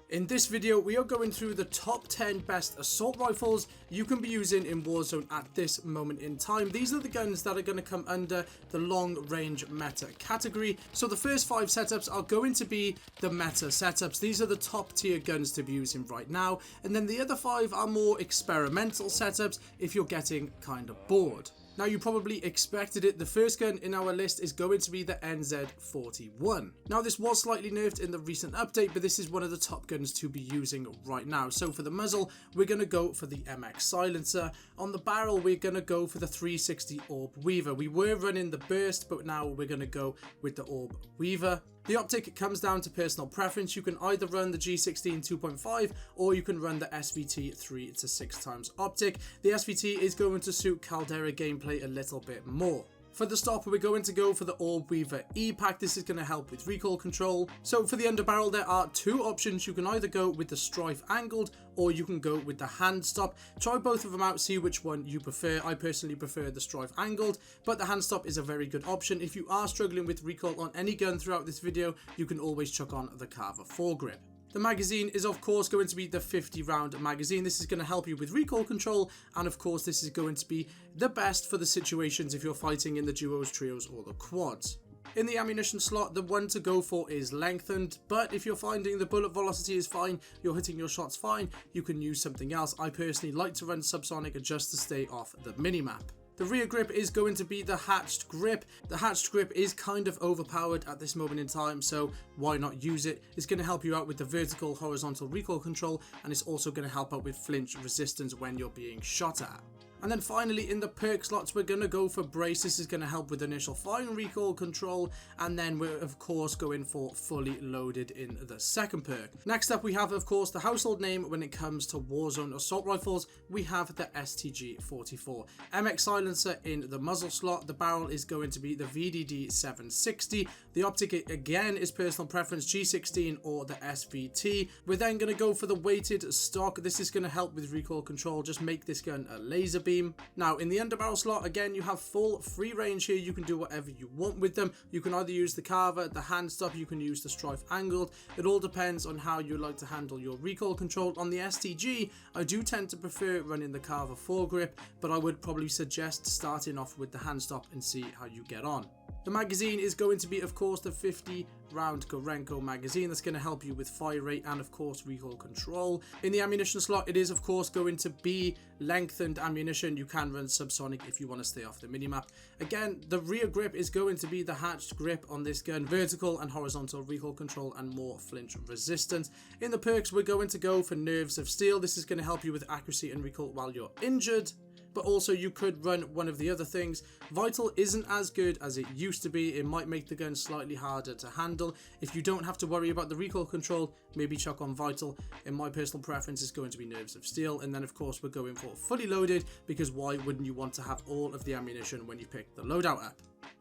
In this video, we are going through the top 10 best assault rifles you can be using in Warzone at this moment in time. These are the guns that are going to come under the long range meta category. So the first 5 setups are going to be the meta setups. These are the top tier guns to be using right now. And then the other 5 are more experimental setups if you're getting kind of bored. Now, you probably expected it. The first gun in our list is going to be the NZ41. Now, this was slightly nerfed in the recent update, but this is one of the top guns to be using right now. So for the muzzle, we're going to go for the MX silencer. On the barrel, we're going to go for the 360 Orb Weaver. We were running the burst, but now we're going to go with the Orb Weaver. The optic comes down to personal preference. You can either run the G16 2.5 or you can run the SVT 3 to 6 times optic. The SVT is going to suit Caldera gameplay a little bit more. For the stopper, we're going to go for the Orb Weaver E-Pack. This is going to help with recoil control. So for the underbarrel, there are 2 options. You can either go with the Strife Angled or you can go with the hand stop. Try both of them out, see which one you prefer. I personally prefer the Strife Angled, but the hand stop is a very good option. If you are struggling with recoil on any gun throughout this video, you can always chuck on the Carver foregrip. The magazine is of course going to be the 50 round magazine. This is going to help you with recoil control, and of course this is going to be the best for the situations if you're fighting in the duos, trios or the quads. In the ammunition slot, the one to go for is lengthened, but if you're finding the bullet velocity is fine, you're hitting your shots fine, you can use something else. I personally like to run subsonic just to stay off the minimap. The rear grip is going to be the hatched grip. The hatched grip is kind of overpowered at this moment in time, so why not use it? It's going to help you out with the vertical, horizontal recoil control, and it's also going to help out with flinch resistance when you're being shot at. And then finally, in the perk slots, we're going to go for brace. This is going to help with initial fire and recoil control, and then we're of course going for fully loaded in the second perk. Next up, we have of course the household name when it comes to Warzone assault rifles. We have the STG-44. MX silencer in the muzzle slot. The barrel is going to be the VDD 760. The optic again is personal preference, G16 or the SVT. We're then going to go for the weighted stock. This is going to help with recoil control. Just make this gun a laser beam. Now in the underbarrel slot, again you have full free range here. You can do whatever you want with them. You can either use the Carver, the hand stop, you can use the Strife Angled. It all depends on how you like to handle your recoil control. On the STG, I do tend to prefer running the Carver foregrip, but I would probably suggest starting off with the hand stop and see how you get on. The magazine is going to be of course the 50 round Gorenko magazine. That's going to help you with fire rate and of course recoil control. In the ammunition slot, it is of course going to be lengthened ammunition. You can run subsonic if you want to stay off the minimap. Again, the rear grip is going to be the hatched grip on this gun, vertical and horizontal recoil control and more flinch resistance. In the perks, we're going to go for Nerves of Steel. This is going to help you with accuracy and recoil while you're injured. But also you could run one of the other things. Vital isn't as good as it used to be. It might make the gun slightly harder to handle. If you don't have to worry about the recoil control, maybe chuck on Vital. In my personal preference, is going to be Nerves of Steel. And then of course we're going for fully loaded, because why wouldn't you want to have all of the ammunition when you pick the loadout up?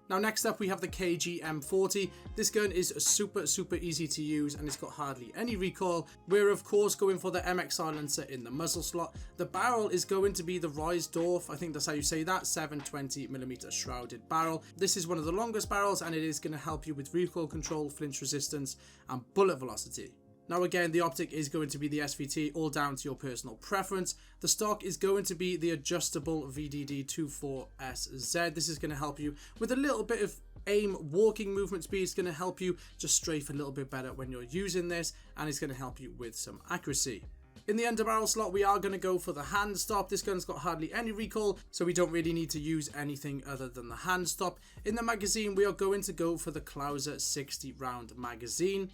Now next up, we have the KG M40. This gun is super easy to use and it's got hardly any recoil. We're of course going for the MX silencer in the muzzle slot. The barrel is going to be the Reisdorf, I think that's how you say that, 720mm shrouded barrel. This is one of the longest barrels and it is going to help you with recoil control, flinch resistance and bullet velocity. Now again, the optic is going to be the SVT, all down to your personal preference. The stock is going to be the adjustable VDD24SZ. This is going to help you with a little bit of aim walking movement speed. It's going to help you just strafe a little bit better when you're using this, and it's going to help you with some accuracy. In the underbarrel slot, we are going to go for the hand stop. This gun's got hardly any recoil, so we don't really need to use anything other than the hand stop. In the magazine, we are going to go for the Klauser 60 round magazine.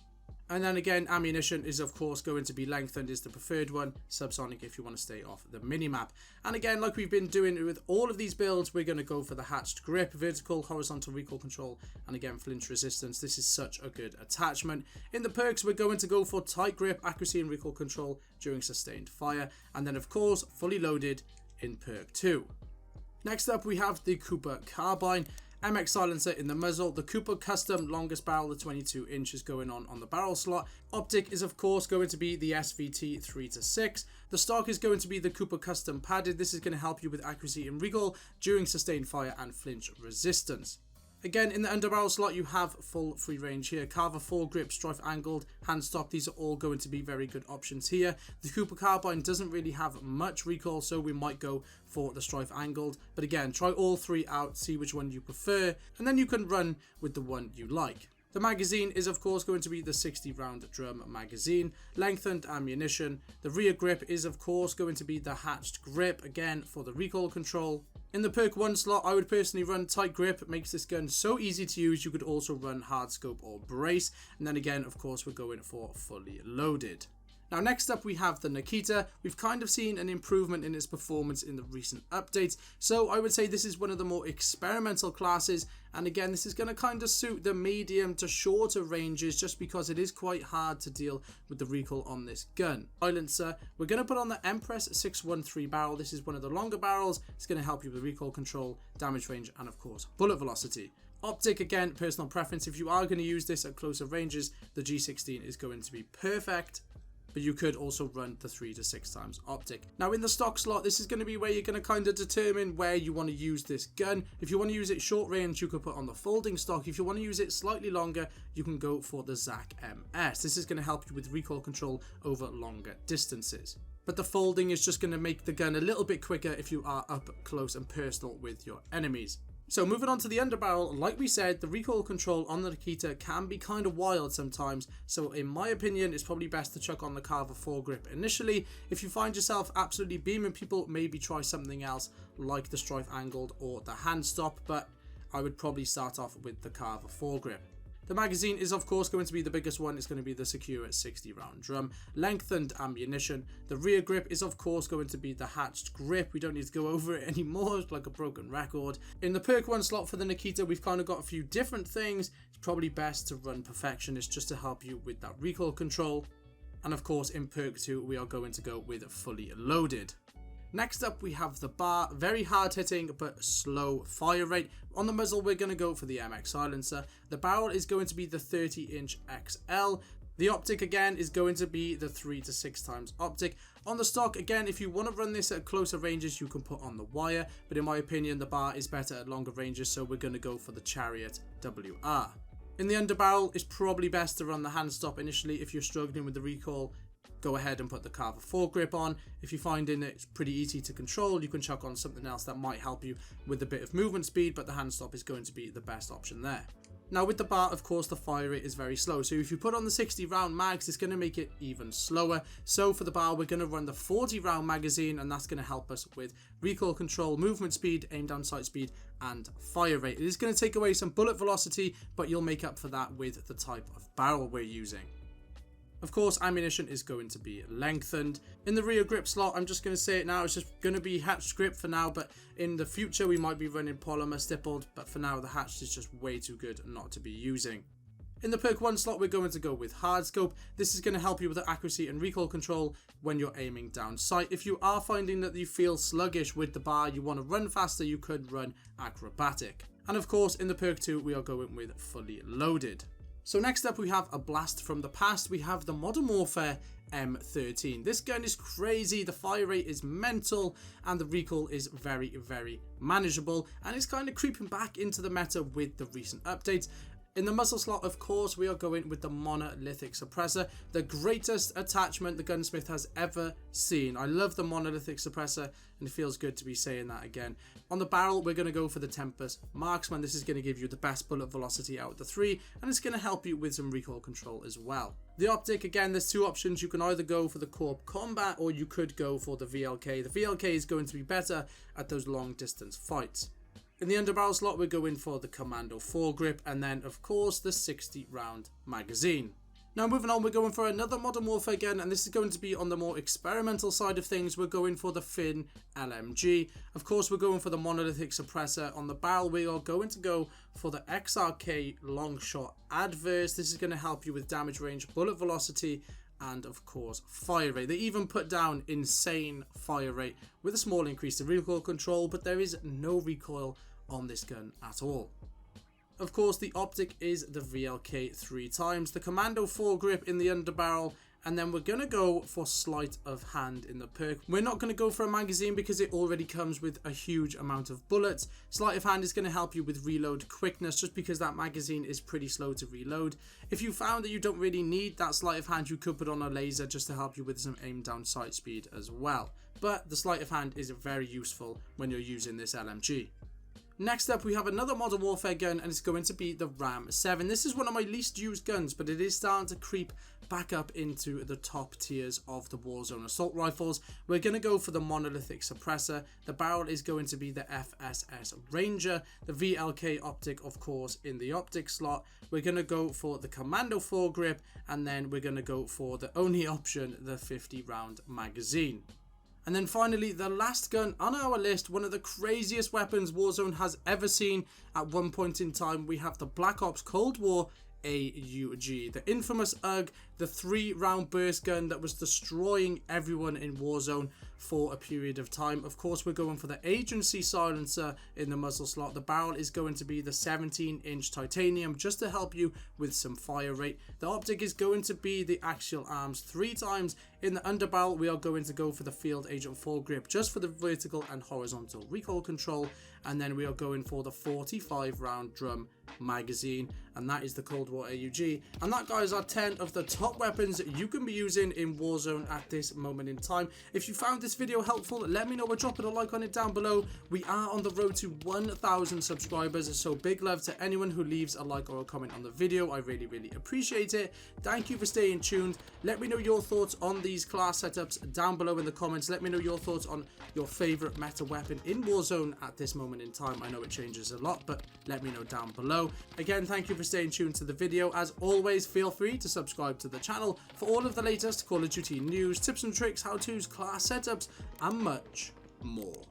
And then again, ammunition is of course going to be lengthened, is the preferred one, subsonic if you want to stay off the minimap. And again, like we've been doing with all of these builds, we're going to go for the hatched grip, vertical, horizontal recoil control, and again flinch resistance. This is such a good attachment. In the perks, we're going to go for tight grip, accuracy and recoil control during sustained fire, and then of course fully loaded in perk 2. Next up, we have the Cooper Carbine. MX silencer in the muzzle. The Cooper custom longest barrel, the 22 inches going on the barrel slot. Optic is of course going to be the SVT 3 to 6. The stock is going to be the Cooper custom padded. This is going to help you with accuracy and recoil during sustained fire and flinch resistance. Again, in the underbarrel slot, you have full free range here. Carver foregrip, strife angled, hand stop. These are all going to be very good options here. The Cooper Carbine doesn't really have much recoil, so we might go for the strife angled. But again, try all three out, see which one you prefer, and then you can run with the one you like. The magazine is of course going to be the 60 round drum magazine, lengthened ammunition. The rear grip is of course going to be the hatched grip, again for the recoil control. In the perk 1 slot, I would personally run tight grip. It makes this gun so easy to use. You could also run hard scope or brace. And then again, of course, we're going for fully loaded. Now, next up, we have the Nikita. We've kind of seen an improvement in its performance in the recent updates. So I would say this is one of the more experimental classes. And again, this is going to kind of suit the medium to shorter ranges just because it is quite hard to deal with the recoil on this gun. Silencer, we're going to put on the Empress 613 barrel. This is one of the longer barrels. It's going to help you with recoil control, damage range, and of course, bullet velocity. Optic, again, personal preference. If you are going to use this at closer ranges, the G16 is going to be perfect. But you could also run the 3 to 6 times optic. Now in the stock slot, this is going to be where you're going to kind of determine where you want to use this gun. If you want to use it short range, you could put on the folding stock. If you want to use it slightly longer, you can go for the Zach MS. This is going to help you with recoil control over longer distances. But the folding is just going to make the gun a little bit quicker if you are up close and personal with your enemies. So moving on to the underbarrel, like we said, the recoil control on the Nikita can be kind of wild sometimes. So in my opinion, it's probably best to chuck on the Carver foregrip initially. If you find yourself absolutely beaming people, maybe try something else like the strife angled or the hand stop. But I would probably start off with the Carver foregrip. The magazine is of course going to be the biggest one. It's going to be the secure 60 round drum. Lengthened ammunition. The rear grip is of course going to be the hatched grip. We don't need to go over it anymore. It's like a broken record. In the perk 1 slot for the Nikita, we've kind of got a few different things. It's probably best to run Perfectionist just to help you with that recoil control. And of course in perk 2 we are going to go with fully loaded. Next up we have the bar, very hard hitting but slow fire rate. On the muzzle we're going to go for the MX silencer. The barrel is going to be the 30-inch XL. The optic again is going to be the 3 to 6 times optic. On the stock again, if you want to run this at closer ranges you can put on the wire, but in my opinion the bar is better at longer ranges, so we're going to go for the Chariot WR. In the underbarrel it's probably best to run the hand stop initially. If you're struggling with the recoil, go ahead and put the Carver foregrip on. If you're finding it's pretty easy to control, you can chuck on something else that might help you with a bit of movement speed, but the hand stop is going to be the best option there. Now with the bar, of course, the fire rate is very slow. So if you put on the 60 round mags, it's going to make it even slower. So for the bar, we're going to run the 40 round magazine, and that's going to help us with recoil control, movement speed, aim down sight speed, and fire rate. It is going to take away some bullet velocity, but you'll make up for that with the type of barrel we're using. Of course, ammunition is going to be lengthened. In the rear grip slot, I'm just going to say it now, it's just going to be hatched grip for now, but in the future we might be running polymer stippled, but for now the hatched is just way too good not to be using. In the perk 1 slot, we're going to go with hard scope. This is going to help you with the accuracy and recoil control when you're aiming down sight. If you are finding that you feel sluggish with the bar, you want to run faster, you could run acrobatic. And of course, in the perk 2, we are going with fully loaded. So next up we have a blast from the past. We have the Modern Warfare M13. This gun is crazy, the fire rate is mental, and the recoil is very, very manageable, and it's kind of creeping back into the meta with the recent updates. In the muzzle slot, of course, we are going with the monolithic suppressor, the greatest attachment the gunsmith has ever seen. I love the monolithic suppressor, and it feels good to be saying that again. On the barrel, we're going to go for the Tempest Marksman. This is going to give you the best bullet velocity out of the three, and it's going to help you with some recoil control as well. The optic, again, there's two options. You can either go for the Corp Combat, or you could go for the VLK. The VLK is going to be better at those long distance fights. In the underbarrel slot, we're going for the Commando foregrip, and then, of course, the 60 round magazine. Now, moving on, we're going for another Modern Warfare gun, and this is going to be on the more experimental side of things. We're going for the Finn LMG. Of course, we're going for the monolithic suppressor. On the barrel, we are going to go for the XRK Longshot Adverse. This is going to help you with damage range, bullet velocity, and of course fire rate. They even put down insane fire rate with a small increase to recoil control, but there is no recoil on this gun at all. Of course, the optic is the VLK 3 times, the Commando foregrip in the underbarrel, And then we're going to go for sleight of hand in the perk. We're not going to go for a magazine because it already comes with a huge amount of bullets. Sleight of hand is going to help you with reload quickness just because that magazine is pretty slow to reload. If you found that you don't really need that sleight of hand, you could put on a laser just to help you with some aim down sight speed as well. But the sleight of hand is very useful when you're using this LMG. Next up, we have another Modern Warfare gun, and it's going to be the Ram 7. This is one of my least used guns, but it is starting to creep back up into the top tiers of the Warzone assault rifles. We're going to go for the monolithic suppressor. The barrel is going to be the FSS Ranger. The VLK optic, of course, in the optic slot. We're going to go for the Commando foregrip, and then we're going to go for the only option, the 50-round magazine. And then finally, the last gun on our list, one of the craziest weapons Warzone has ever seen. At one point in time, we have the Black Ops Cold War AUG, the infamous UG, the 3-round burst gun that was destroying everyone in Warzone for a period of time. Of course, we're going for the agency silencer in the muzzle slot. The barrel is going to be the 17-inch titanium just to help you with some fire rate. The optic is going to be the axial arms 3 times. In the underbarrel, we are going to go for the field agent foregrip just for the vertical and horizontal recoil control. And then we are going for the 45-round drum magazine, and that is the Cold War AUG. And that, guys, are 10 of the top weapons you can be using in Warzone at this moment in time. If you found this video helpful, let me know by dropping a like on it down below. We are on the road to 1,000 subscribers, so big love to anyone who leaves a like or a comment on the video. I really appreciate it. Thank you for staying tuned. Let me know your thoughts on these class setups down below in the comments. Let me know your thoughts on your favorite meta weapon in Warzone at this moment in time. I know it changes a lot, but let me know down below. Again, thank you for staying tuned to the video. As always, feel free to subscribe to the channel for all of the latest Call of Duty news, tips and tricks, how-tos, class setups, and much more.